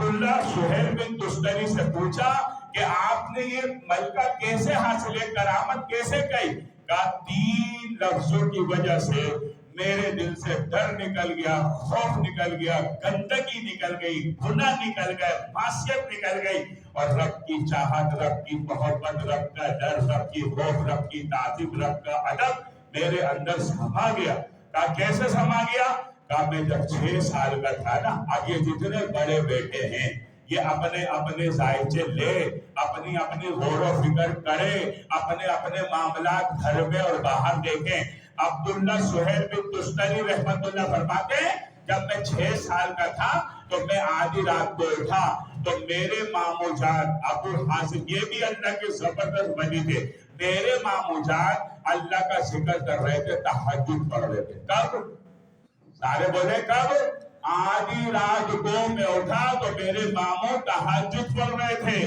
عبداللہ سہیل بن تستری سے پوچھا کہ آپ نے یہ ملکہ کیسے حاصل ہے، کرامت کیسے کی؟ کہا 3 لفظوں کی وجہ سے میرے دل سے ڈر نکل گیا، خوف نکل گیا، گندگی نکل گئی، گناہ نکل گئے، معصیت نکل گئی، اور رب کی چاہت، رب کی محبت، رب کا ڈر، رب کی خوف، رب کی تعظیم، رب کا ادب میرے اندر سما گیا۔ کہا کیسے سما گیا؟ کہا میں جب 6 سال کا تھا نا، اب یہ جتنے بڑے بیٹے ہیں یہ اپنے اپنے ذائچے لے، اپنی اپنی غور و فکر کرے، اپنے اپنے معاملات گھر میں اور باہر دیکھیں۔ عبداللہ سہیل بن تستری رحمت اللہ فرماتے ہیں جب میں 6 سال کا تھا تو میں آدھی رات کو اٹھا تو میرے ماموں جان ابو حازم، یہ بھی اللہ کے زبردست ولی تھے، میرے ماموں جان اللہ کا ذکر کر رہے تھے، تہجد پڑھ رہے تھے۔ کب؟ سارے بولے کب؟ آدھی رات کو میں اٹھا تو میرے ماموں تہجد پڑھ رہے تھے،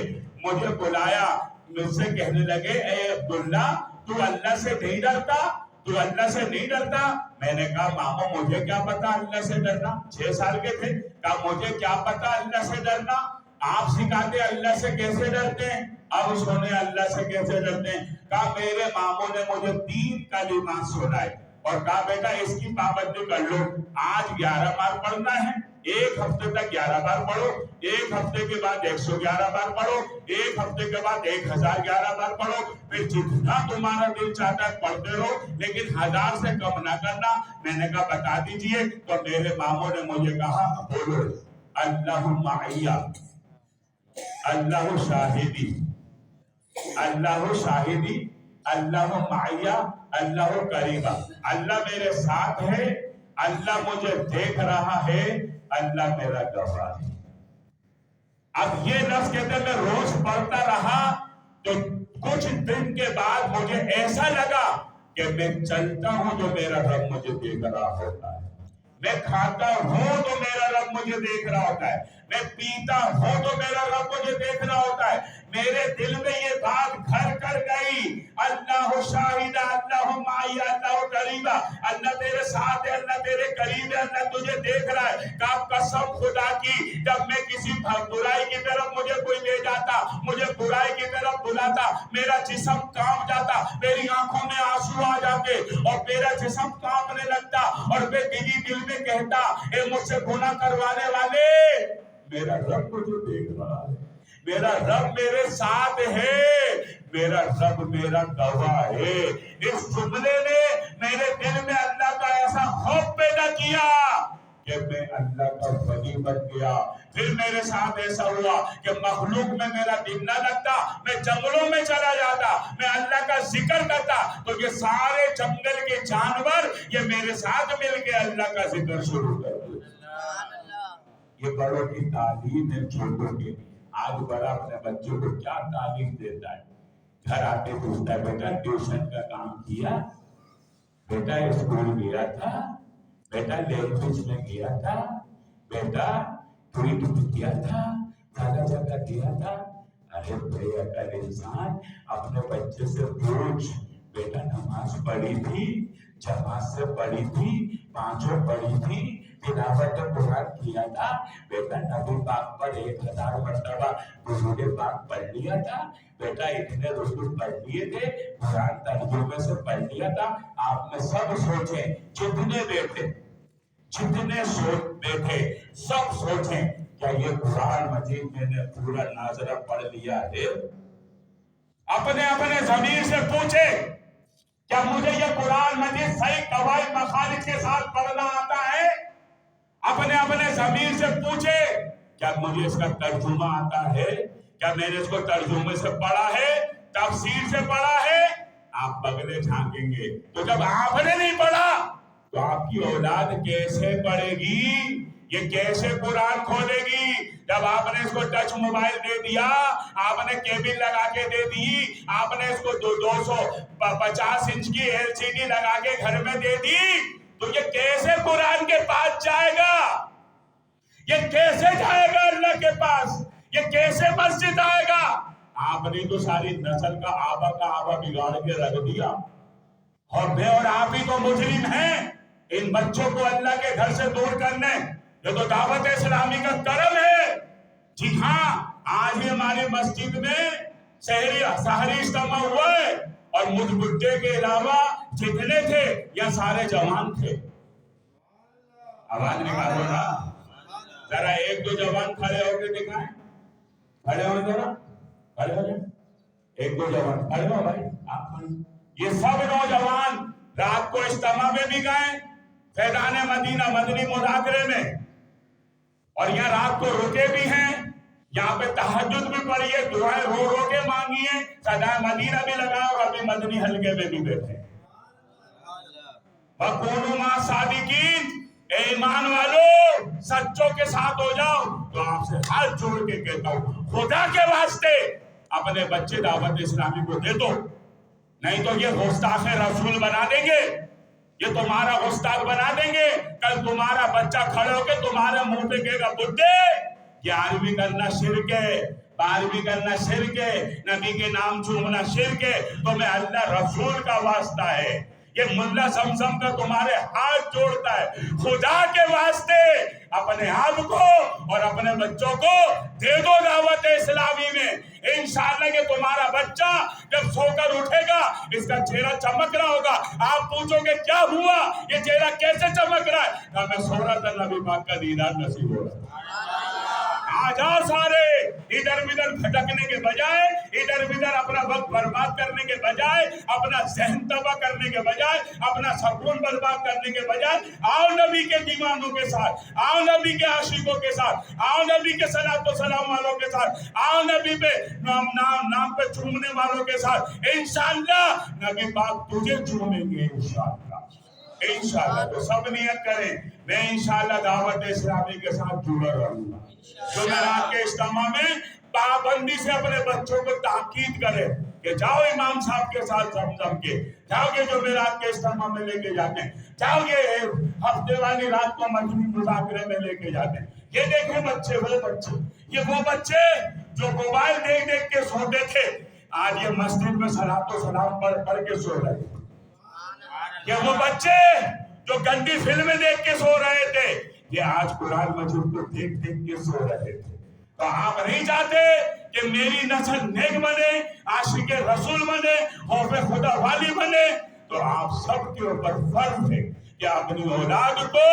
مجھے بلایا، مجھ سے کہنے لگے اے عبداللہ تو اللہ سے نہیں ڈرتا؟ تو اللہ سے نہیں ڈرتا؟ میں نے کہا ماموں مجھے کیا پتا اللہ سے ڈرنا، 6 سال کے تھے، کہا مجھے کیا پتا اللہ سے ڈرنا، آپ سکھاتے اللہ سے کیسے ڈرتے ہیں، اب سونے اللہ سے کیسے ڈرتے ہیں۔ کہا میرے ماموں نے مجھے 3 کلمات سنائے اور کہا بیٹا اس کی پابندی کر لو، آج 11 بار پڑھنا ہے، ایک ہفتے تک 11 بار پڑھو، ایک ہفتے کے بعد 111 بار پڑھو، ایک ہفتے کے بعد 1011 بار پڑھو، پھر جتنا تمہارا دل چاہتا ہے پڑھتے رہو، لیکن 1000 سے کم نہ کرنا۔ میں نے کہا بتا دیجئے، تو میرے ماموں نے مجھے کہا بولو اللہ معیہ، اللہ شاہدی، اللہ شاہدی، اللہ معیہ، اللہ قریبہ، اللہ میرے ساتھ ہے، اللہ مجھے دیکھ رہا ہے، اللہ میرا گواہ ہے۔ اب یہ لفظ کہتے ہیں میں روز پڑھتا رہا تو کچھ دن کے بعد مجھے ایسا لگا کہ میں چلتا ہوں تو میرا رب مجھے دیکھ رہا ہوتا ہے، میں کھاتا ہوں تو میرا رب مجھے دیکھ رہا ہوتا ہے، میں پیتا ہوں تو میرا رب مجھے دیکھ رہا ہوتا ہے۔ میرے دل میں یہ بات گھر کر گئی، اللہ شاہد، اللہ معی، اللہ قریبہ، اللہ تیرے ساتھ ہے، اللہ تیرے قریب ہے، اللہ تجھے دیکھ رہا ہے۔ کہ قسم خدا کی جب میں کسی برائی کی طرف مجھے کوئی لے جاتا، مجھے برائی کی طرف بلاتا، میرا جسم کانپ جاتا، میری آنکھوں میں آنسو آ جاتے اور میرا جسم کانپنے لگتا اور میں دل میں کہتا اے مجھ سے گناہ کروانے والے، میرا رب مجھے دیکھ رہا ہے، میرا رب میرے ساتھ ہے، میرا رب میرا گواہ ہے۔ اس جملے نے میرے دل میں اللہ کا ایسا خوف پیدا کیا کہ میں اللہ کا ولی بن گیا۔ پھر میرے ساتھ ایسا ہوا کہ مخلوق میں میرا دل نہ لگتا، میں جنگلوں میں چلا جاتا، میں اللہ کا ذکر کرتا تو یہ سارے جنگل کے جانور یہ میرے ساتھ مل کے اللہ کا ذکر شروع کر دیا۔ یہ بڑوں کی تعلیم ہے چھوٹوں کے لیے۔ آج بڑا اپنے بچوں کو کیا تعلیم دیتا ہے؟ گھر آتے پوچھتا ہے بیٹا ٹیوشن کا کام کیا، بیٹا اسکول گیا تھا، بیٹا لینگویج میں گیا تھا، بیٹا ٹویٹ میں کیا تھا، زیادہ جگہ گیا تھا۔ ارے بھائی اگر انسان اپنے بچے سے پوچھ بیٹا نماز پڑھی تھی، جماعت سے پڑھی تھی، 5 پڑھی تھی، تلاوت قرآن کیا تھا، بیٹا نبی پاک پر 1000 مرتبہ درود پاک پڑھ لیا تھا، بیٹا اتنے رکوع پڑھ لیے تھے، قرآن ترجمے سے پڑھ لیا تھا۔ آپ میں سب سوچیں، جتنے بیٹھے سب سوچیں کیا یہ قرآن مجید میں نے پورا ناظرہ پڑھ لیا ہے؟ اپنے اپنے ضمیر سے پوچھے کیا مجھے یہ قرآن مجید صحیح قواعد مخارج کے ساتھ پڑھنا آتا ہے؟ اپنے اپنے ضمیر سے پوچھے کیا مجھے اس کا ترجمہ آتا ہے؟ کیا میں نے اس کو ترجمے سے پڑھا ہے، تفسیر سے پڑھا ہے؟ آپ بغلے جھانکیں گے تو جب آپ نے نہیں پڑھا تو آپ کی اولاد کیسے پڑھے گی؟ یہ کیسے قرآن کھولے گی؟ جب آپ نے اس کو ٹچ موبائل دے دیا، آپ نے کیبل لگا کے دے دی، آپ نے اس کو 250 انچ کی LCD لگا کے گھر میں دے دی، تو یہ کیسے قرآن کے پاس جائے گا؟ یہ کیسے جائے گا اللہ کے پاس؟ یہ کیسے مسجد آئے گا؟ آپ نے تو ساری نسل کا آبا بگاڑ کے رکھ دیا، اور میں اور آپ ہی تو مجرم ہیں ان بچوں کو اللہ کے گھر سے دور کرنے۔ یہ تو دعوت اسلامی کا کرم ہے، جی ہاں، آج بھی ہماری مسجد میں سحری اجتماع ہوا ہے، اور مجھ بڈھے کے علاوہ جتنے تھے یا سارے جوان تھے. آواز نکالو نا ذرا، ایک دو جوان کھڑے ہو کے دکھائیں. کھڑے ہو ذرا، کھڑے ہو جائیں. ایک دو جوان کھڑے ہو بھائی. آپ یہ سب نوجوان رات کو اجتماع میں بھی گئے، فیضان مدینہ مدنی مذاکرے میں، اور یہاں رات کو رکے بھی ہیں. یہاں پہ تہجد بھی پڑھی ہے، دعائیں رو رو کے مانگی ہیں، صدائے مدینہ بھی لگا، اور ابھی مدنی حلقے میں بھی بیٹھے. وَكُونُوا مَعَ الصَّادِقِينَ، اے ایمان والو سچوں کے ساتھ ہو جاؤ. تو آپ سے ہاتھ جوڑ کے کہتا ہوں، خدا کے واسطے اپنے بچے دعوت اسلامی کو دے دو، نہیں تو یہ گستاخ رسول بنا دیں گے، یہ تمہارا گستاخ بنا دیں گے. کل تمہارا بچہ کھڑے ہو کے تمہارے منہ پہ کہے گا، بڈھے 11ویں کرنا شرک ہے، 12ویں کرنا شرک ہے، نبی کے نام چومنا شرک ہے. تمہیں اللہ رسول کا واسطہ ہے، یہ ملا زمزم کا تمہارے ہاتھ جوڑتا ہے. خدا کے واسطے اپنے آپ کو اور اپنے بچوں کو دے دو دعوت اسلامی میں. انشاءاللہ کہ تمہارا بچہ جب سو کر اٹھے گا اس کا چہرہ چمک رہا ہوگا. آپ پوچھو گے کیا ہوا، یہ چہرہ کیسے چمک رہا ہے؟ میں سو رہا تھا، نبی پاک کا دیدار نصیب ہو رہا. آ جاؤ سارے، ادھر ادھر بھٹکنے کے بجائے، ادھر ادھر اپنا وقت برباد کرنے کے بجائے، اپنا ذہن تباہ کرنے کے بجائے، اپنا سکون برباد کرنے کے بجائے، آؤ نبی کے دیوانوں کے ساتھ، آؤ نبی کے عاشقوں کے ساتھ، آؤ نبی کے صلاۃ و سلام والوں کے ساتھ، آؤ نبی پہ نام پہ چومنے والوں کے ساتھ. انشاءاللہ نبی پاک تجھے چومیں گے انشاءاللہ. انشاءاللہ تو سب نیت کریں، میں انشاءاللہ دعوت اسلامی کے ساتھ جڑا رہوں گا. جمعرات کے اجتماع میں پابندی سے اپنے بچوں کو تاکید کرے کہ جاؤ امام صاحب کے ساتھ زمزم کے، جاؤ گے جمعرات کے اجتماع میں لے کے جاتے ہیں، جاؤ گے ہفتے والی رات کو مدنی مذاکرے میں لے کے جاتے ہیں. یہ دیکھیں بچے، وہ بچے، یہ وہ بچے جو موبائل دیکھ دیکھ کے سوتے تھے، آج یہ مسجد میں صلاۃ و سلام پڑھ کے سو رہے ہیں. یہ وہ بچے جو گندی فلمیں دیکھ کے سو رہے تھے، یہ آج قرآن مجید کو دیکھ دیکھ کے سو رہے تھے. تو آپ نہیں چاہتے کہ میری نسل نیک بنے، عاشق رسول بنے، خوف خدا والی بنے، تو آپ سب کے اوپر فرض ہے کہ اپنی اولاد کو